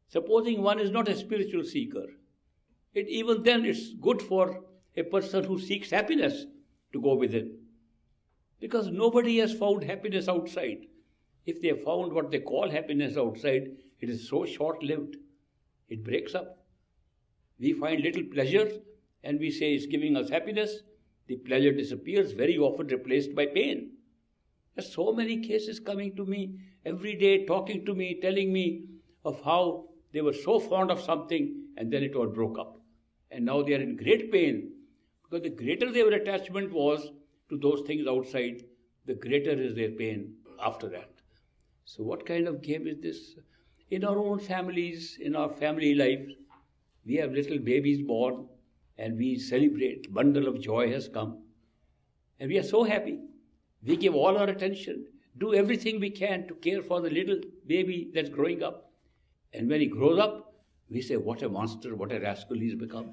Supposing one is not a spiritual seeker, even then it's good for a person who seeks happiness to go within. Because nobody has found happiness outside. If they have found what they call happiness outside, it is so short-lived. It breaks up. We find little pleasure and we say it's giving us happiness. The pleasure disappears, very often replaced by pain. There's so many cases coming to me every day, talking to me, telling me of how they were so fond of something and then it all broke up. And now they are in great pain because the greater their attachment was to those things outside, the greater is their pain after that. So what kind of game is this? In our own families, in our family life, we have little babies born and we celebrate. Bundle of joy has come. And we are so happy. We give all our attention, do everything we can to care for the little baby that's growing up. And when he grows up, we say, what a monster, what a rascal he's become.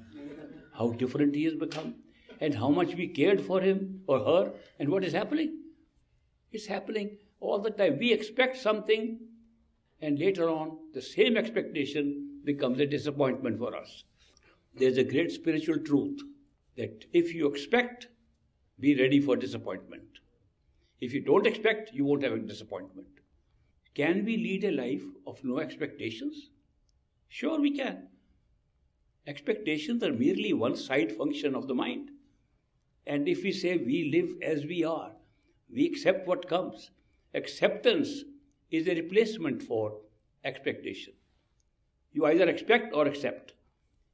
How different he has become. And how much we cared for him or her. And what is happening? It's happening all the time. We expect something and later on the same expectation becomes a disappointment for us. There's a great spiritual truth that if you expect, be ready for disappointment. If you don't expect, you won't have a disappointment. Can we lead a life of no expectations? Sure we can. Expectations are merely one side function of the mind. And if we say we live as we are, we accept what comes. Acceptance is a replacement for expectation. You either expect or accept.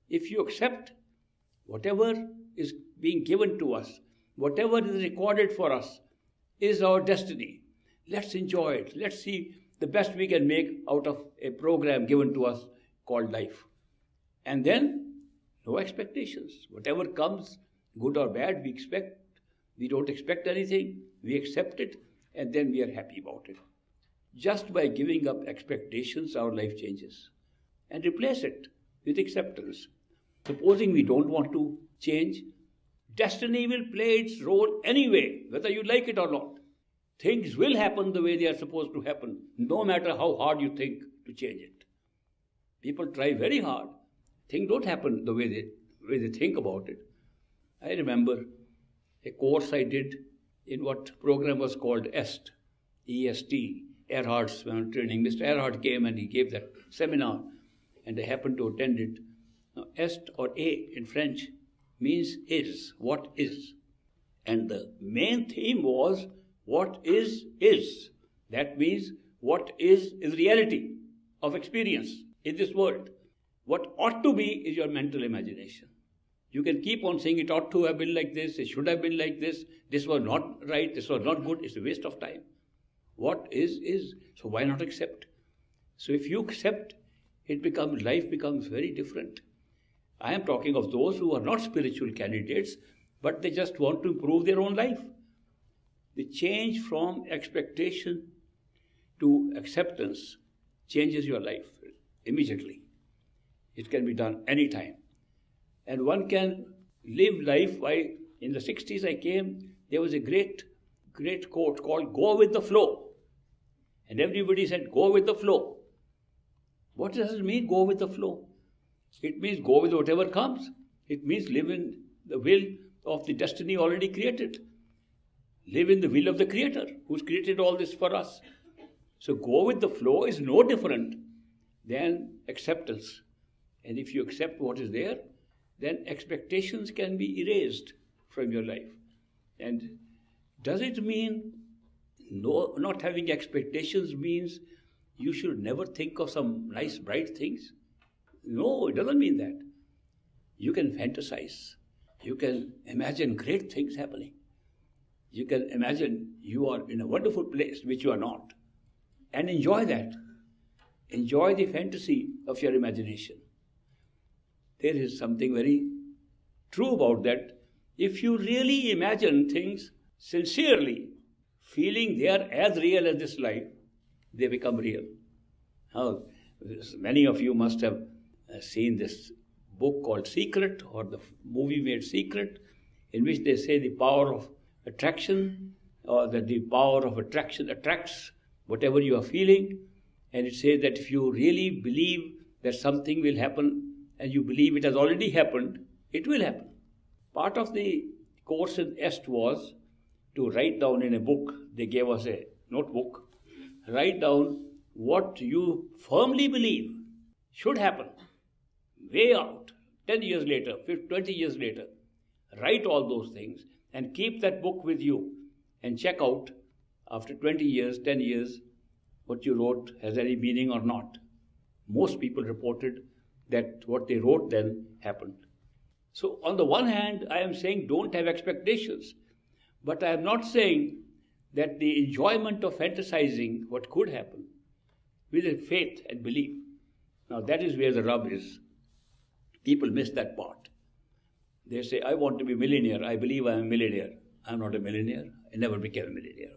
If you accept, whatever is being given to us, whatever is recorded for us, is our destiny. Let's enjoy it. Let's see the best we can make out of a program given to us called life. And then, no expectations. Whatever comes, good or bad, we expect. We don't expect anything. We accept it, and then we are happy about it. Just by giving up expectations, our life changes. And replace it with acceptance. Supposing we don't want to change, destiny will play its role anyway, whether you like it or not. Things will happen the way they are supposed to happen, no matter how hard you think to change it. People try very hard. Things don't happen the way they think about it. I remember a course I did in what program was called EST, E-S-T, Erhard's training. Mr. Erhard came and he gave that seminar, and I happened to attend it. Now, EST or A in French means is, what is. And the main theme was what is. That means what is reality of experience in this world. What ought to be is your mental imagination. You can keep on saying it ought to have been like this, it should have been like this was not right, this was not good, it's a waste of time. What is. So why not accept? So if you accept, life becomes very different. I am talking of those who are not spiritual candidates, but they just want to improve their own life. The change from expectation to acceptance changes your life immediately. It can be done anytime. And one can live life by, in the 60s I came, there was a great quote called go with the flow. And everybody said go with the flow. What does it mean, go with the flow? It means go with whatever comes. It means live in the will of the destiny already created. Live in the will of the Creator who's created all this for us. So go with the flow is no different than acceptance. And if you accept what is there, then expectations can be erased from your life. And does it mean not having expectations means you should never think of some nice, bright things? No, it doesn't mean that. You can fantasize. You can imagine great things happening. You can imagine you are in a wonderful place, which you are not. And enjoy that. Enjoy the fantasy of your imagination. There is something very true about that. If you really imagine things sincerely, feeling they are as real as this life, they become real. Now, many of you must have seen this book called Secret, or the movie made Secret, in which they say the power of attraction, or that the power of attraction attracts whatever you are feeling. And it says that if you really believe that something will happen and you believe it has already happened, it will happen. Part of the course in EST was to write down in a book, they gave us a notebook, write down what you firmly believe should happen, way out, 10 years later, 20 years later. Write all those things and keep that book with you and check out after 20 years, 10 years, what you wrote has any meaning or not. Most people reported that what they wrote then happened. So on the one hand, I am saying don't have expectations, but I am not saying that the enjoyment of fantasizing what could happen with a faith and belief. Now that is where the rub is. People miss that part. They say, I want to be a millionaire. I believe I am a millionaire. I am not a millionaire. I never became a millionaire.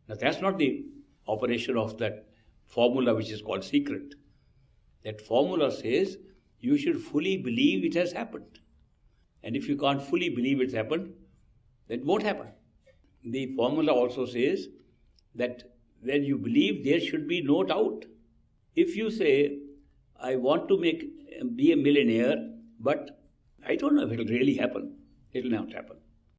Now that's not the operation of that formula which is called secret. That formula says you should fully believe it has happened. And if you can't fully believe it's happened, then it won't happen. The formula also says that when you believe, there should be no doubt. If you say, I want to be a millionaire, but I don't know if it will really happen, it will not happen.